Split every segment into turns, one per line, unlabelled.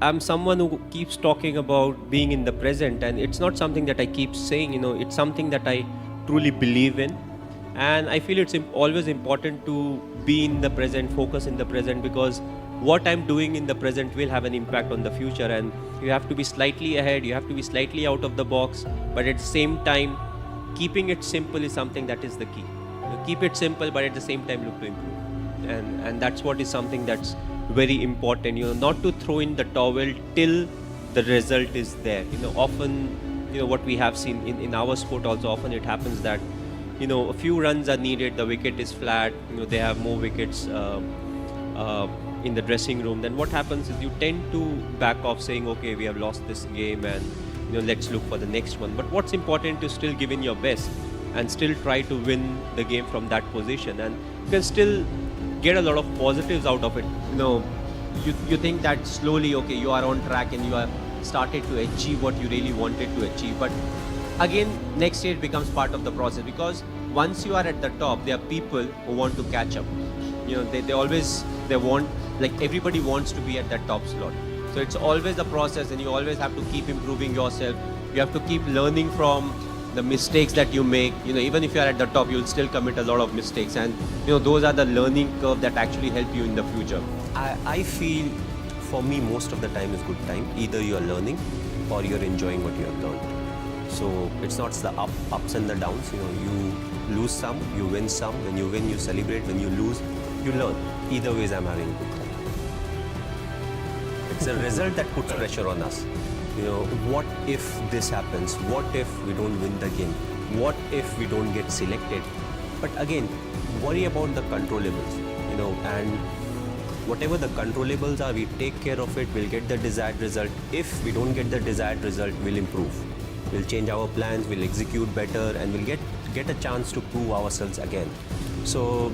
I'm someone who keeps talking about being in the present, and it's not something that I keep saying, it's something that I truly believe in. And I feel it's always important to be in the present, focus in the present, because what I'm doing in the present will have an impact on the future. And you have to be slightly ahead, you have to be slightly out of the box, but at the same time, keeping it simple is something that is the key. Keep it simple, but at the same time look to improve. And that's what is something that's very important, not to throw in the towel till the result is there. Often, what we have seen in our sport also, often it happens that, a few runs are needed, the wicket is flat, they have more wickets in the dressing room. Then what happens is you tend to back off saying, okay, we have lost this game and, let's look for the next one. But what's important is still give in your best and still try to win the game from that position. And you can still get a lot of positives out of it. You think that slowly, okay, you are on track and you are started to achieve what you really wanted to achieve. But again, next year it becomes part of the process, because once you are at the top, there are people who want to catch up. They want, like, everybody wants to be at that top slot. So it's always a process, and you always have to keep improving yourself. You have to keep learning from the mistakes that you make. Even if you are at the top, you'll still commit a lot of mistakes, and those are the learning curve that actually help you in the future.
I feel, for me, most of the time is good time. Either you are learning or you're enjoying what you have learned. So it's not the ups and the downs. You lose some, you win some. When you win, you celebrate. When you lose, you learn. Either ways, I'm having a good time. It's a result that puts pressure on us. What if this happens? What if we don't win the game? What if we don't get selected? But again, worry about the controllables, and whatever the controllables are, we take care of it, we'll get the desired result. If we don't get the desired result, we'll improve. We'll change our plans, we'll execute better, and we'll get a chance to prove ourselves again. So,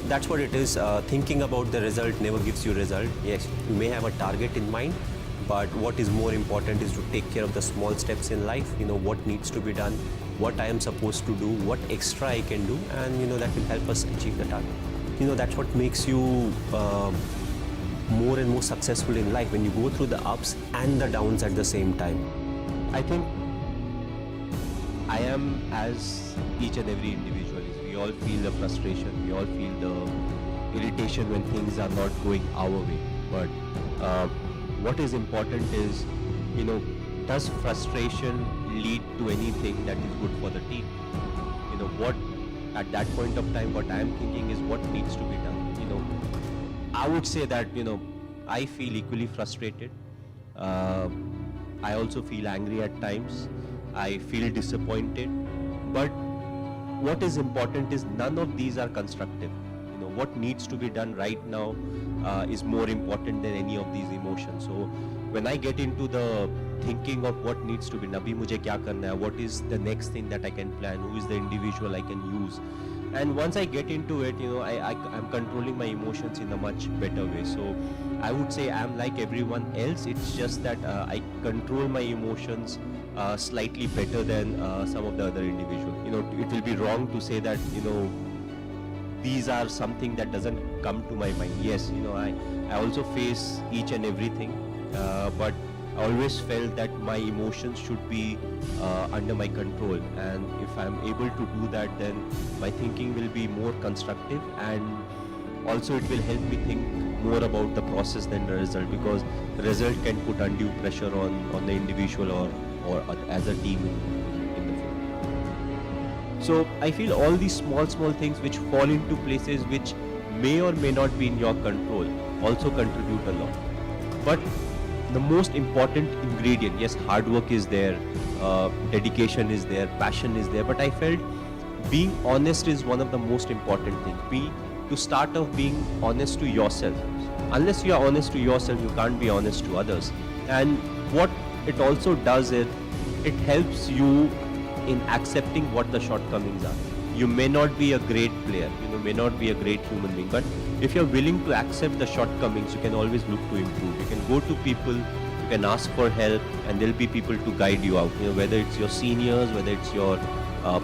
that's what it is. Thinking about the result never gives you result. Yes, you may have a target in mind, but what is more important is to take care of the small steps in life. What needs to be done, what I am supposed to do, what extra I can do, and that will help us achieve the target. That's what makes you more and more successful in life, when you go through the ups and the downs at the same time.
I think I am as each and every individual is. We all feel the frustration, we all feel the irritation when things are not going our way. But what is important is, does frustration lead to anything that is good for the team? What at that point of time, what I am thinking is what needs to be done. I would say that, I feel equally frustrated. I also feel angry at times. I feel disappointed. But what is important is none of these are constructive. What needs to be done right now is more important than any of these emotions. So when I get into the thinking of what needs to be done, mujhe kya karna hai, what is the next thing that I can plan, who is the individual I can use, and once I get into it, I'm controlling my emotions in a much better way. So I would say I'm like everyone else. It's just that I control my emotions slightly better than some of the other individuals. It will be wrong to say that these are something that doesn't come to my mind. Yes, I also face each and everything, but I always felt that my emotions should be under my control, and if I'm able to do that, then my thinking will be more constructive, and also it will help me think more about the process than the result, because the result can put undue pressure on the individual or as a team in the field. So I feel all these small things which fall into places which may or may not be in your control also contribute a lot. But the most important ingredient, yes, hard work is there, dedication is there, passion is there, but I felt being honest is one of the most important things. To start off being honest to yourself. Unless you are honest to yourself, you can't be honest to others. And what it also does is, it helps you in accepting what the shortcomings are. You may not be a great player, may not be a great human being, but if you're willing to accept the shortcomings, you can always look to improve. You can go to people, you can ask for help, and there'll be people to guide you out. Whether it's your seniors, whether it's your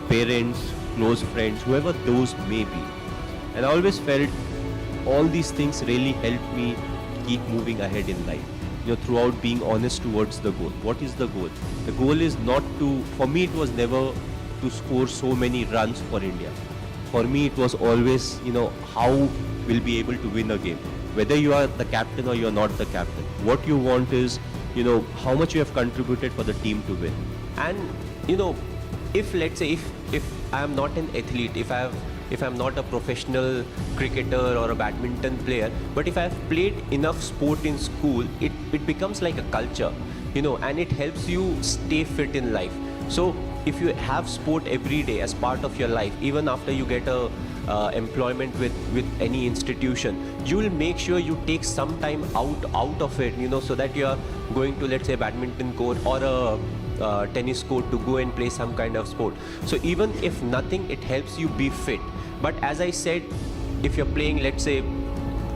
parents, close friends, whoever those may be. And I always felt all these things really helped me keep moving ahead in life. throughout being honest towards the goal. What is the goal? The goal is not to, for me it was never to score so many runs for India. For me it was always, how we'll be able to win a game. Whether you are the captain or you're not the captain. What you want is, how much you have contributed for the team to win.
And if let's say if I am not an athlete, if I'm not a professional cricketer or a badminton player, but if I have played enough sport in school, it becomes like a culture, and it helps you stay fit in life. So if you have sport every day as part of your life, even after you get a employment with any institution, you will make sure you take some time out of it, so that you are going to, let's say, badminton court or a tennis court to go and play some kind of sport. So even if nothing, it helps you be fit. But as I said, if you're playing, let's say,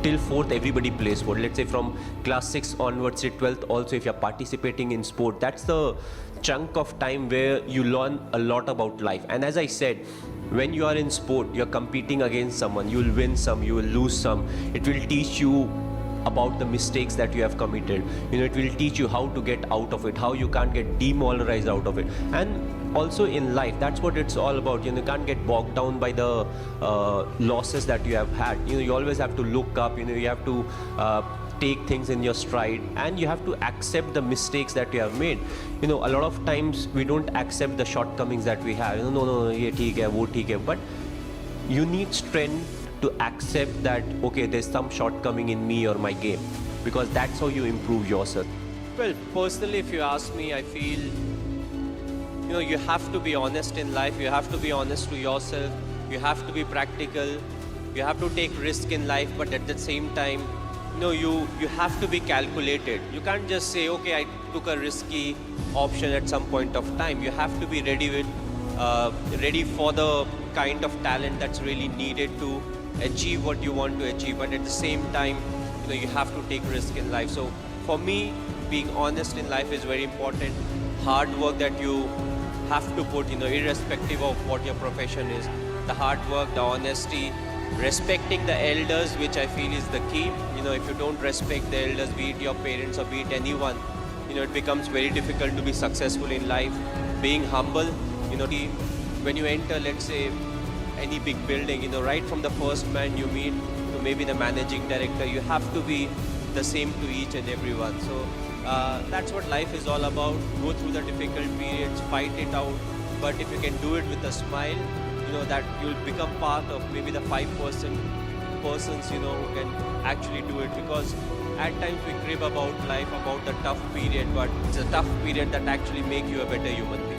till 4th everybody plays sport, let's say from class 6 onwards to 12th also, if you're participating in sport, that's the chunk of time where you learn a lot about life. And as I said, when you are in sport, you're competing against someone, you will win some, you will lose some. It will teach you about the mistakes that you have committed. It will teach you how to get out of it, how you can't get demoralized out of it. And also in life, that's what it's all about. You can't get bogged down by the losses that you have had. You always have to look up. You have to take things in your stride, and you have to accept the mistakes that you have made. A lot of times we don't accept the shortcomings that we have. No, ye theek hai, wo theek hai. But you need strength to accept that, okay, there's some shortcoming in me or my game, because that's how you improve yourself.
Well, personally, if you ask me, I feel, you have to be honest in life. You have to be honest to yourself. You have to be practical. You have to take risk in life, but at the same time, you have to be calculated. You can't just say, okay, I took a risky option at some point of time. You have to be ready for the kind of talent that's really needed to achieve what you want to achieve. But at the same time, you have to take risk in life. So for me, being honest in life is very important. Hard work that you have to put, irrespective of what your profession is. The hard work, the honesty, respecting the elders, which I feel is the key. If you don't respect the elders, be it your parents or be it anyone, it becomes very difficult to be successful in life. Being humble, when you enter, let's say, any big building, right from the first man you meet to maybe the managing director, you have to be the same to each and everyone. So that's what life is all about. Go through the difficult periods, fight it out, but if you can do it with a smile, that you'll become part of maybe the 5% persons, who can actually do it. Because at times we crib about life, about the tough period, but it's a tough period that actually make you a better human being.